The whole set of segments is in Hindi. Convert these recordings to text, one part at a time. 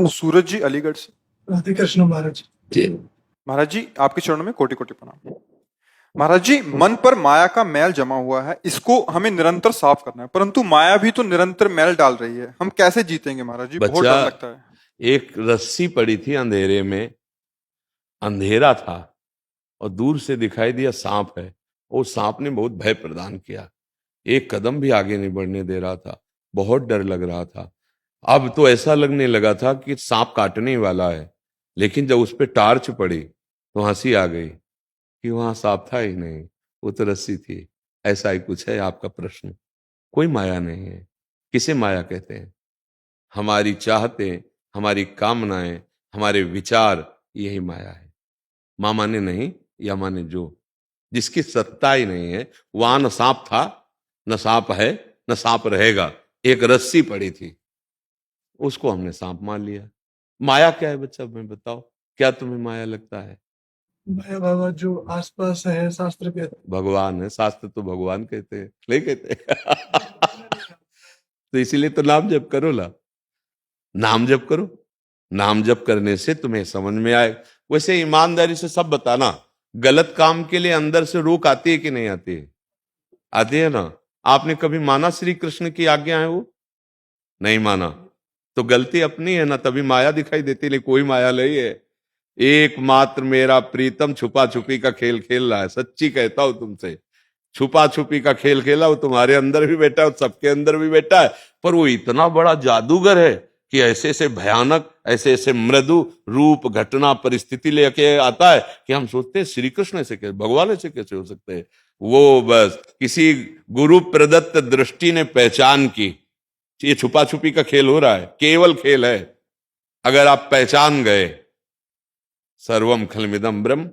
सूरज जी अलीगढ़ से। राधे कृष्ण महाराज जी। महाराज जी आपके चरणों में कोटि कोटि प्रणाम। महाराज जी मन पर माया का मैल जमा हुआ है, इसको हमें निरंतर साफ करना है, परंतु माया भी तो निरंतर मैल डाल रही है, हम कैसे जीतेंगे महाराज जी? बहुत बच्चा, डर लगता है। एक रस्सी पड़ी थी अंधेरे में, अंधेरा था और दूर से दिखाई दिया सांप है। वो सांप ने बहुत भय प्रदान किया, एक कदम भी आगे नहीं बढ़ने दे रहा था, बहुत डर लग रहा था। अब तो ऐसा लगने लगा था कि सांप काटने ही वाला है, लेकिन जब उस पर टार्च पड़ी तो हंसी आ गई कि वहां सांप था ही नहीं, वो तो रस्सी थी। ऐसा ही कुछ है आपका प्रश्न। कोई माया नहीं है। किसे माया कहते हैं? हमारी चाहतें, हमारी कामनाएं, हमारे विचार, यही माया है। मां माने नहीं या माने जो, जिसकी सत्ता ही नहीं है, वहां न सांप था, न सांप है, न सांप रहेगा। एक रस्सी पड़ी थी, उसको हमने सांप मान लिया। माया क्या है बच्चा, मैं बताओ, क्या तुम्हें माया लगता है? भया बाबा जो आसपास है शास्त्र कहते भगवान है, शास्त्र तो भगवान कहते हैं, नहीं कहते? तो इसीलिए तो नाम जप करो ला, नाम जप करो। नाम जप करने से तुम्हें समझ में आए। वैसे ईमानदारी से सब बताना, गलत काम के लिए अंदर से रोक आती है कि नहीं आती है? आती है ना। आपने कभी माना श्री कृष्ण की आज्ञा है? वो नहीं माना तो गलती अपनी है ना, तभी माया दिखाई देती, नहीं कोई माया नहीं है। एकमात्र मेरा प्रीतम छुपा छुपी का खेल खेल रहा है, सच्ची कहता हूं तुमसे। छुपा छुपी का खेल खेला, वो तुम्हारे अंदर भी बैठा है, सबके अंदर भी बैठा है। पर वो इतना बड़ा जादूगर है कि ऐसे ऐसे भयानक, ऐसे ऐसे मृदु रूप, घटना, परिस्थिति लेके आता है कि हम सोचते हैं श्री कृष्ण ऐसे कैसे, भगवान ऐसे कैसे हो सकते हैं? वो बस किसी गुरु प्रदत्त दृष्टि ने पहचान की, ये छुपा छुपी का खेल हो रहा है, केवल खेल है। अगर आप पहचान गए सर्वम खलमिदम ब्रह्म,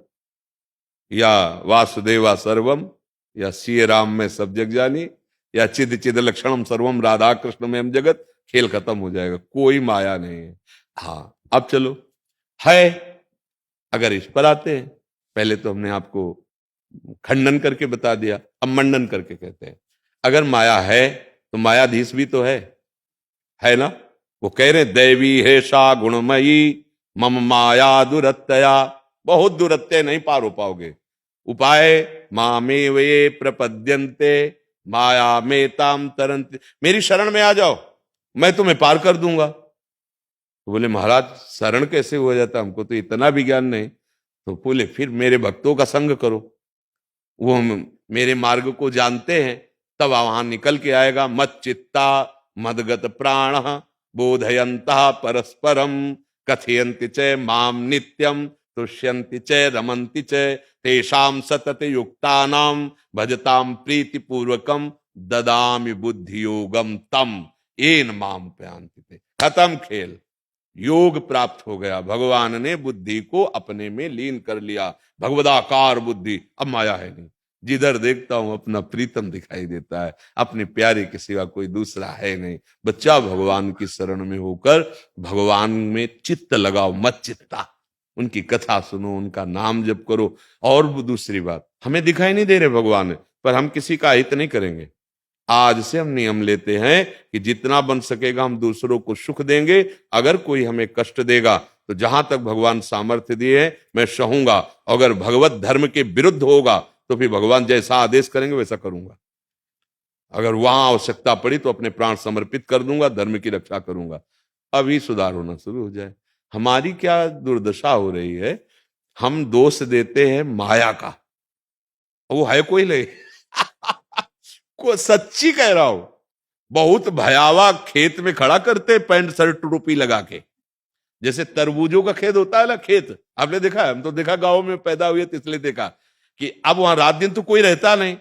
या वासुदेवा सर्वम, या सी राम में सब जग जानी, या चिद चिद लक्षणम सर्वम राधा कृष्ण में हम जगत, खेल खत्म हो जाएगा। कोई माया नहीं है। हाँ, अब चलो है। अगर इस पर आते हैं, पहले तो हमने आपको खंडन करके बता दिया, अब मंडन करके कहते हैं। अगर माया है तो मायाधीश भी तो है ना। वो कह रहे दैवी है सा गुणमयी, मम माया दुरत्तया। बहुत दुरत्य, नहीं पार हो पाओगे। उपाय मामे वे प्रपद्यन्ते माया में ताम तरंत, मेरी शरण में आ जाओ, मैं तुम्हें पार कर दूंगा। तो बोले महाराज शरण कैसे हो जाता, हमको तो इतना भी ज्ञान नहीं। तो बोले फिर मेरे भक्तों का संग करो, वो मेरे मार्ग को जानते हैं, तब वहां निकल के आएगा। मत चित्ता मदगत प्राण बोधयंत परस्परम कथयन्ति च माम नित्यम तुष्यन्ति च रमन्ति च तेषाम सतत युक्तानाम भजताम प्रीति पूर्वकम ददामि बुद्धि योगम तम येन माम प्रयांति थे। खत्म खेल, योग प्राप्त हो गया। भगवान ने बुद्धि को अपने में लीन कर लिया, भगवदाकार बुद्धि। अब माया है नहीं, जिधर देखता हूं अपना प्रीतम दिखाई देता है, अपने प्यारे के सिवा कोई दूसरा है नहीं। बच्चा भगवान की शरण में होकर भगवान में चित्त लगाओ, मत चित्ता। उनकी कथा सुनो, उनका नाम जप करो। और दूसरी बात, हमें दिखाई नहीं दे रहे भगवान, पर हम किसी का हित नहीं करेंगे। आज से हम नियम लेते हैं कि जितना बन सकेगा हम दूसरों को सुख देंगे। अगर कोई हमें कष्ट देगा तो जहां तक भगवान सामर्थ्य दिए हैं मैं सहूंगा। अगर भगवत धर्म के विरुद्ध होगा तो फिर भगवान जैसा आदेश करेंगे वैसा करूंगा। अगर वहां आवश्यकता पड़ी तो अपने प्राण समर्पित कर दूंगा, धर्म की रक्षा करूंगा। अभी सुधार होना शुरू हो जाए। हमारी क्या दुर्दशा हो रही है, हम दोष देते हैं माया का, वो है कोई नहीं। को सच्ची कह रहा हूं, बहुत भयावह खेत में खड़ा करते पैंट शर्ट टोपी लगा के, जैसे तरबूजों का खेत होता है ना, खेत आपने देखा है? हम तो देखा, गांव में पैदा हुए तो इसलिए देखा कि अब वहां रात दिन तो कोई रहता नहीं,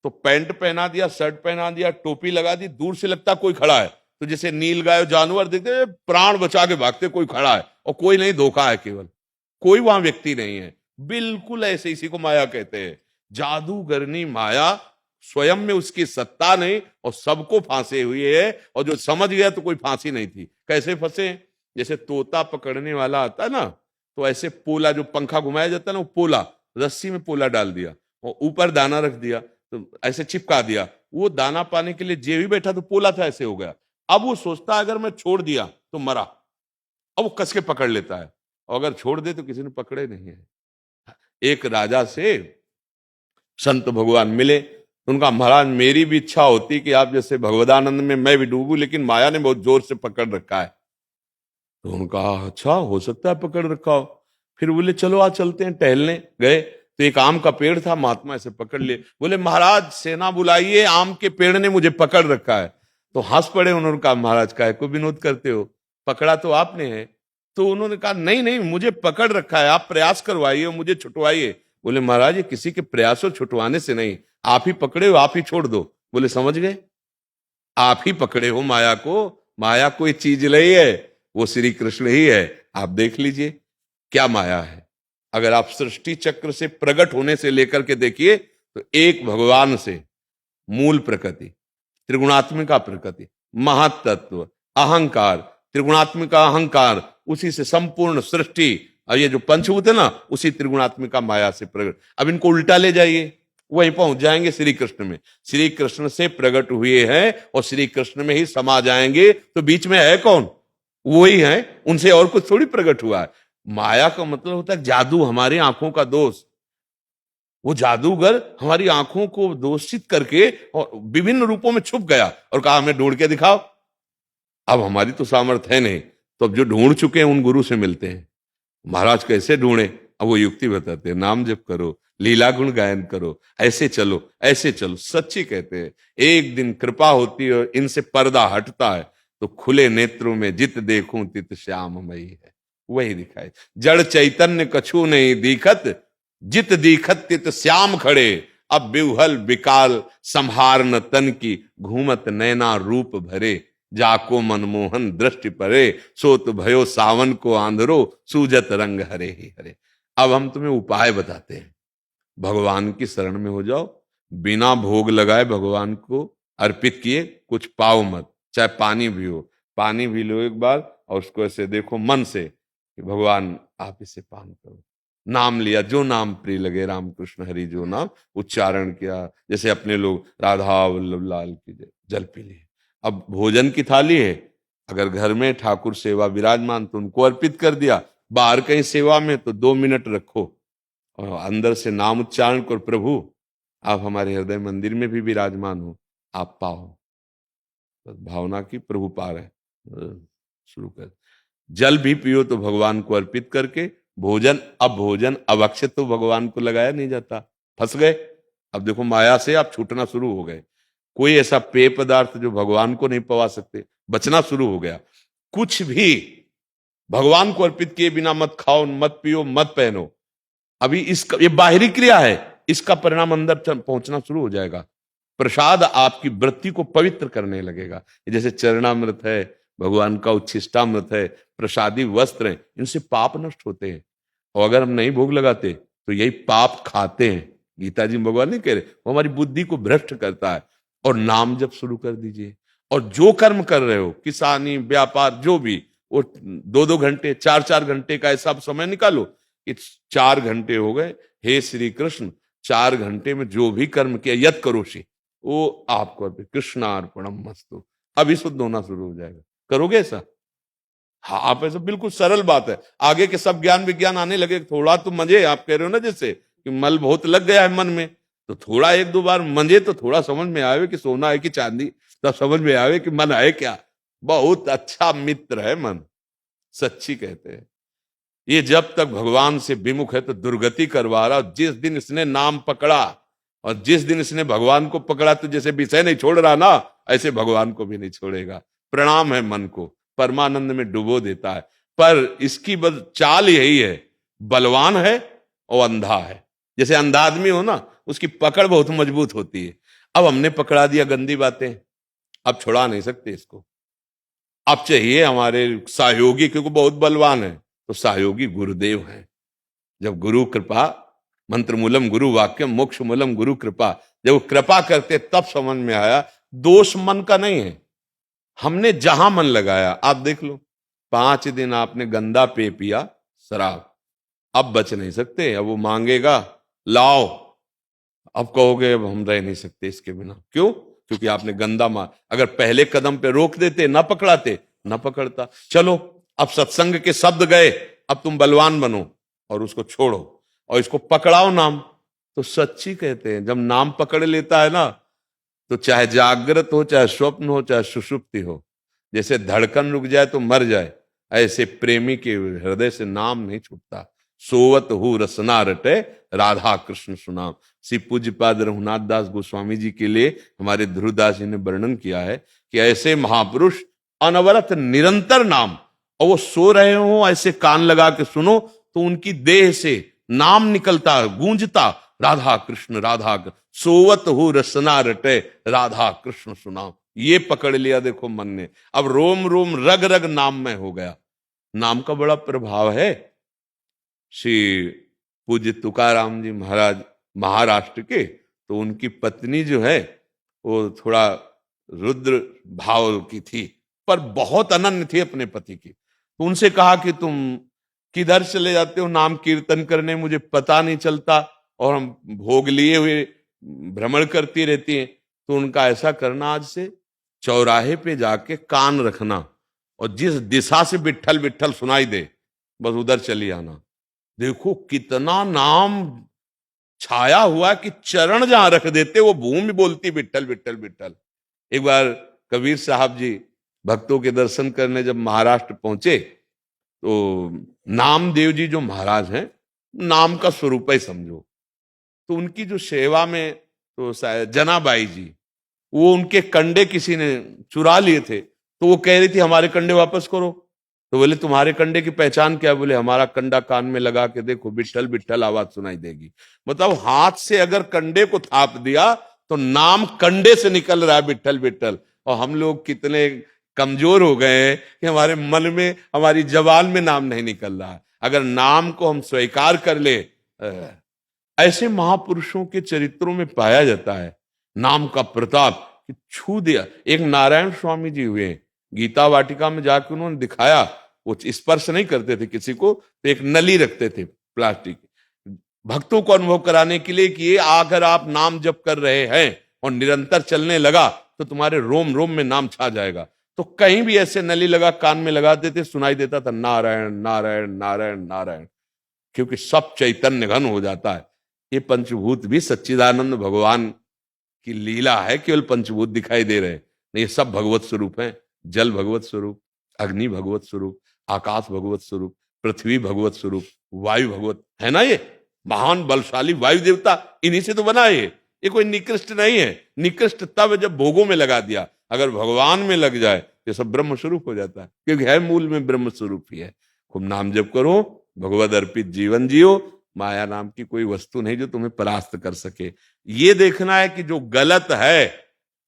तो पैंट पहना दिया, शर्ट पहना दिया, टोपी लगा दी, दूर से लगता कोई खड़ा है, तो जैसे नील गाय जानवर देखते प्राण बचा के भागते, कोई खड़ा है और कोई नहीं, धोखा है केवल, कोई वहां व्यक्ति नहीं है। बिल्कुल ऐसे, इसी को माया कहते हैं। जादूगरनी माया, स्वयं में उसकी सत्ता नहीं और सबको फांसे हुए है, और जो समझ गया तो कोई फांसी नहीं थी। कैसे फंसे? जैसे तोता पकड़ने वाला आता है ना, तो ऐसे पोला, जो पंखा घुमाया जाता है ना, वो पोला, रस्सी में पोला डाल दिया और ऊपर दाना रख दिया, तो ऐसे चिपका दिया। वो दाना पाने के लिए जे भी बैठा तो पोला था, ऐसे हो गया। अब वो सोचता अगर मैं छोड़ दिया तो मरा, अब वो कस के पकड़ लेता है, और अगर छोड़ दे तो किसी ने पकड़े नहीं है। एक राजा से संत भगवान मिले, उनका महाराज मेरी भी इच्छा होती कि आप जैसे भगवदानंद में मैं भी डूबूं, लेकिन माया ने बहुत जोर से पकड़ रखा है। तो उनका अच्छा हो सकता है पकड़ रखा हो। फिर बोले चलो आज चलते हैं टहलने। गए तो एक आम का पेड़ था, महात्मा ऐसे पकड़ लिए, बोले महाराज सेना बुलाइए, आम के पेड़ ने मुझे पकड़ रखा है। तो हंस पड़े। उन्होंने कहा महाराज काहे को विनोद करते हो, पकड़ा तो आपने है। तो उन्होंने कहा नहीं नहीं मुझे पकड़ रखा है, आप प्रयास करवाइए और मुझे छुटवाइए। बोले महाराज ये किसी के प्रयासों छुटवाने से नहीं, आप ही पकड़े हो आप ही छोड़ दो। बोले समझ गए, आप ही पकड़े हो माया को, माया कोई चीज नहीं है, वो श्री कृष्ण ही है। आप देख लीजिए क्या माया है। अगर आप सृष्टि चक्र से प्रकट होने से लेकर के देखिए तो एक भगवान से मूल प्रकृति, त्रिगुणात्मिका प्रकृति, महातत्व, अहंकार, त्रिगुणात्मिका अहंकार, उसी से संपूर्ण सृष्टि, और ये जो पंचभूत है ना उसी त्रिगुणात्मिका माया से प्रकट। अब इनको उल्टा ले जाइए, वहीं पहुंच जाएंगे श्री कृष्ण में। श्री कृष्ण से प्रकट हुए हैं और श्री कृष्ण में ही समा जाएंगे, तो बीच में है कौन? वही है, उनसे और कुछ थोड़ी प्रकट हुआ है। माया का मतलब होता है जादू, हमारी आंखों का दोष। वो जादूगर हमारी आंखों को दोषित करके और विभिन्न रूपों में छुप गया और कहा हमें ढूंढ के दिखाओ। अब हमारी तो सामर्थ्य है नहीं, तो अब जो ढूंढ चुके हैं उन गुरु से मिलते हैं। महाराज कैसे ढूंढे? अब वो युक्ति बताते हैं, नाम जप करो, लीला गुण गायन करो, ऐसे चलो ऐसे चलो। सच्ची कहते हैं, एक दिन कृपा होती है और इनसे पर्दा हटता है तो खुले नेत्रों में जित देखूं तित श्याममयी है, वही दिखाई। जड़ चैतन्य कछु नहीं दिखत, जित दिखत तित श्याम खड़े। अब बिहुहल विकाल संहार न तन की, घूमत नैना रूप भरे। जाको मनमोहन दृष्टि परे, सोत भयो सावन को आंधरो, सूजत रंग हरे ही हरे। अब हम तुम्हें उपाय बताते हैं, भगवान की शरण में हो जाओ, बिना भोग लगाए भगवान को अर्पित किए कुछ पाओ मत, चाहे पानी भी हो, पानी भी लो एक बार और उसको ऐसे देखो मन से कि भगवान आप इसे पान करो। नाम लिया, जो नाम प्रिय लगे, राम कृष्ण हरि जो नाम उच्चारण किया, जैसे अपने लोग राधा वल्लभ लाल की जय, जल पी लिए। अब भोजन की थाली है, अगर घर में ठाकुर सेवा विराजमान तो उनको अर्पित कर दिया, बाहर कहीं सेवा में तो 2 मिनट रखो और अंदर से नाम उच्चारण करो, प्रभु आप हमारे हृदय मंदिर में भी विराजमान हो, आप पाओ। तो भावना की प्रभु पा रहे शुरू कर। जल भी पियो तो भगवान को अर्पित करके, भोजन अब अक्षत तो भगवान को लगाया नहीं जाता, फंस गए। अब देखो माया से आप छूटना शुरू हो गए। कोई ऐसा पेय पदार्थ जो भगवान को नहीं पवा सकते, बचना शुरू हो गया। कुछ भी भगवान को अर्पित किए बिना मत खाओ, मत पियो, मत पहनो। अभी इसका ये बाहरी क्रिया है, इसका परिणाम अंदर पहुंचना शुरू हो जाएगा। प्रसाद आपकी वृत्ति को पवित्र करने लगेगा। जैसे चरणामृत है, भगवान का उच्छिष्टामृत है, प्रसादी वस्त्र है, इनसे पाप नष्ट होते हैं। और अगर हम नहीं भोग लगाते तो यही पाप खाते हैं। गीता जी भगवान नहीं कह रहे, वो हमारी बुद्धि को भ्रष्ट करता है। और नाम जप शुरू कर दीजिए, और जो कर्म कर रहे हो, किसानी, व्यापार, जो भी, वो 2-2 घंटे 4-4 घंटे का ऐसा समय निकालो कि 4 घंटे हो गए, हे श्री कृष्ण 4 घंटे में जो भी कर्म किया यत करोषि, वो आपको कृष्णार्पणम मस्तु, अभी शुद्ध होना शुरू हो जाएगा। करोगे ऐसा? हाँ, आप ऐसा, बिल्कुल सरल बात है। आगे के सब ज्ञान विज्ञान आने लगे, थोड़ा तो मजे। आप कह रहे हो ना जैसे कि मल बहुत लग गया है मन में, तो थोड़ा 1-2 बार मंजे तो थोड़ा समझ में आवे कि सोना है कि चांदी, तब समझ में आवे कि मन है क्या। बहुत अच्छा मित्र है मन, सच्ची कहते हैं। ये जब तक भगवान से विमुख है तो दुर्गति करवा रहा। जिस दिन इसने नाम पकड़ा और जिस दिन इसने भगवान को पकड़ा, तो जैसे विषय नहीं छोड़ रहा ना, ऐसे भगवान को भी नहीं छोड़ेगा। प्रणाम है मन को, परमानंद में डुबो देता है। पर इसकी चाल यही है, बलवान है और अंधा है। जैसे अंधा आदमी हो ना, उसकी पकड़ बहुत मजबूत होती है। अब हमने पकड़ा दिया गंदी बातें, अब छुड़ा नहीं सकते इसको। अब चाहिए हमारे सहयोगी, क्योंकि बहुत बलवान है, तो सहयोगी गुरुदेव हैं। जब गुरु कृपा, मंत्र मूलम गुरु वाक्यम, मोक्ष मूलम गुरु कृपा, जब वो कृपा करते तब समझ में आया दोष मन का नहीं है। हमने जहां मन लगाया, आप देख लो, 5 दिन आपने गंदा पेय पिया, शराब, अब बच नहीं सकते। अब वो मांगेगा लाओ, अब कहोगे अब हम रह नहीं सकते इसके बिना। क्यों? क्योंकि आपने गंदा मार। अगर पहले कदम पे रोक देते, ना पकड़ाते, ना पकड़ता। चलो अब सत्संग के शब्द गए, अब तुम बलवान बनो और उसको छोड़ो और इसको पकड़ाओ नाम। तो सच्ची कहते हैं, जब नाम पकड़ लेता है ना, तो चाहे जागृत हो, चाहे स्वप्न हो, चाहे सुषुप्ति हो, जैसे धड़कन रुक जाए तो मर जाए, ऐसे प्रेमी के हृदय से नाम नहीं छूटता। सोवत हु रसना रटे, राधा कृष्ण सुनाम। श्री पूज्यपाद रघुनाथ दास गोस्वामी जी के लिए हमारे ध्रुवदास जी ने वर्णन किया है कि ऐसे महापुरुष अनवरत निरंतर नाम, और वो सो रहे हो ऐसे कान लगा के सुनो तो उनकी देह से नाम निकलता, गूंजता, राधा कृष्ण राधा कृष्ण। सोवत हु रसना रटे, राधा कृष्ण सुनाम। ये पकड़ लिया देखो मन ने, अब रोम रोम रग रग नाम में हो गया। नाम का बड़ा प्रभाव है। श्री पूज्य तुकाराम जी महाराज महाराष्ट्र के, तो उनकी पत्नी जो है वो थोड़ा रुद्र भाव की थी, पर बहुत अनन्य थी अपने पति की। तो उनसे कहा कि तुम किधर चले जाते हो नाम कीर्तन करने, मुझे पता नहीं चलता और हम भोग लिए हुए भ्रमण करती रहती हैं। तो उनका ऐसा करना, आज से चौराहे पे जाके कान रखना और जिस दिशा से विट्ठल विट्ठल सुनाई दे बस उधर चली आना। देखो कितना नाम छाया हुआ कि चरण जहां रख देते वो भूमि बोलती विट्ठल विट्ठल विट्ठल। एक बार कबीर साहब जी भक्तों के दर्शन करने जब महाराष्ट्र पहुंचे, तो नामदेव जी जो महाराज हैं, नाम का स्वरूप ही समझो, तो उनकी जो सेवा में तो जनाबाई जी, वो उनके कंडे किसी ने चुरा लिए थे, तो वो कह रही थी हमारे कंडे वापस करो। तो बोले तुम्हारे कंडे की पहचान क्या? बोले हमारा कंडा कान में लगा के देखो, विट्ठल विट्ठल आवाज सुनाई देगी। मतलब हाथ से अगर कंडे को थाप दिया तो नाम कंडे से निकल रहा है, विट्ठल विट्ठल। और हम लोग कितने कमजोर हो गए हैं कि हमारे मन में, हमारी जबान में नाम नहीं निकल रहा है। अगर नाम को हम स्वीकार कर ले, ऐसे महापुरुषों के चरित्रों में पाया जाता है नाम का प्रताप कि छू दिया। एक नारायण स्वामी जी हुए, गीता वाटिका में जाकर उन्होंने दिखाया, वो स्पर्श नहीं करते थे किसी को, तो एक नली रखते थे प्लास्टिक, भक्तों को अनुभव कराने के लिए कि ये अगर आप नाम जप कर रहे हैं और निरंतर चलने लगा तो तुम्हारे रोम रोम में नाम छा जाएगा। तो कहीं भी ऐसे नली लगा कान में लगा देते, सुनाई देता था नारायण नारायण नारायण नारायण, क्योंकि सब चैतन्य घन हो जाता है। ये पंचभूत भी सच्चिदानंद भगवान की लीला है, केवल पंचभूत दिखाई दे रहे हैं, नहीं, ये सब भगवत स्वरूप है। जल भगवत स्वरूप, अग्नि भगवत स्वरूप, आकाश भगवत स्वरूप, पृथ्वी भगवत स्वरूप, वायु भगवत है ना। ये महान बलशाली वायु देवता इन्हीं से तो बना है। ये कोई निकृष्ट नहीं है। निकृष्ट तब जब भोगों में लगा दिया, अगर भगवान में लग जाए ये सब ब्रह्म स्वरूप हो जाता है, क्योंकि है मूल में ब्रह्म स्वरूप ही है। खूब नाम जप करो, भगवद अर्पित जीवन जियो। माया नाम की कोई वस्तु नहीं जो तुम्हें परास्त कर सके। ये देखना है कि जो गलत है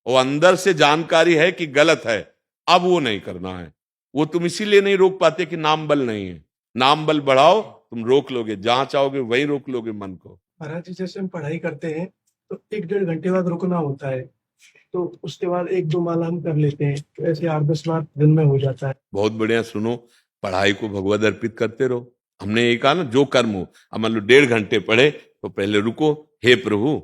वो अंदर से जानकारी है कि गलत है, अब वो नहीं करना है। वो तुम इसीलिए नहीं रोक पाते कि नाम बल नहीं है। नाम बल बढ़ाओ, तुम रोक लोगे, जहां चाहोगे वहीं रोक लोगे मन को। महाराज जी, जैसे हम पढ़ाई करते हैं तो 1-1.5 घंटे बाद रुकना होता है, तो उसके बाद 1-2 माला हम कर लेते हैं, तो ऐसे 8-10 बार दिन में हो जाता है। बहुत बढ़िया। सुनो, पढ़ाई को भगवद अर्पित करते रहो। हमने ये कहा ना, जो कर्म हो, अब मान लो 1.5 घंटे पढ़े तो पहले रुको, हे प्रभु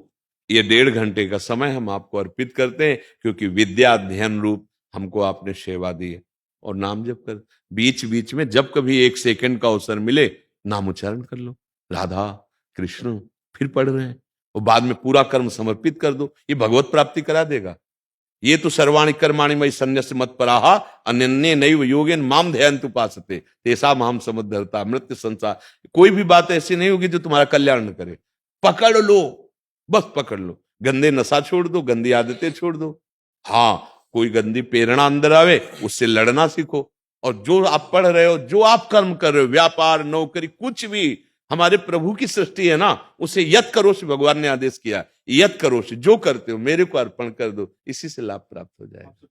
ये 1.5 घंटे का समय हम आपको अर्पित करते हैं, क्योंकि विद्या अध्ययन रूप हमको आपने सेवा दी है। और नाम जप कर, बीच बीच में जब कभी 1 सेकंड का अवसर मिले नाम उच्चारण कर लो, राधा कृष्ण, फिर पढ़ रहे हैं, और बाद में पूरा कर्म समर्पित कर दो। ये भगवत प्राप्ति करा देगा। ये तो सर्वाणि कर्माणि मयि सन्न्यस्य मत्पराः अनन्ये नैव योगेन माम ध्यायन्तु उपासते तेषाम् अहं समुद्धरता मृत्यु संसार। कोई भी बात ऐसी नहीं होगी जो तुम्हारा कल्याण न करे। पकड़ लो, बस पकड़ लो। गंदे नशा छोड़ दो, गंदी आदतें छोड़ दो। हाँ, कोई गंदी प्रेरणा अंदर आवे उससे लड़ना सीखो। और जो आप पढ़ रहे हो, जो आप कर्म कर रहे हो, व्यापार नौकरी कुछ भी, हमारे प्रभु की सृष्टि है ना, उसे यत करो से भगवान ने आदेश किया। यत करो से, जो करते हो मेरे को अर्पण कर दो, इसी से लाभ प्राप्त हो जाएगा।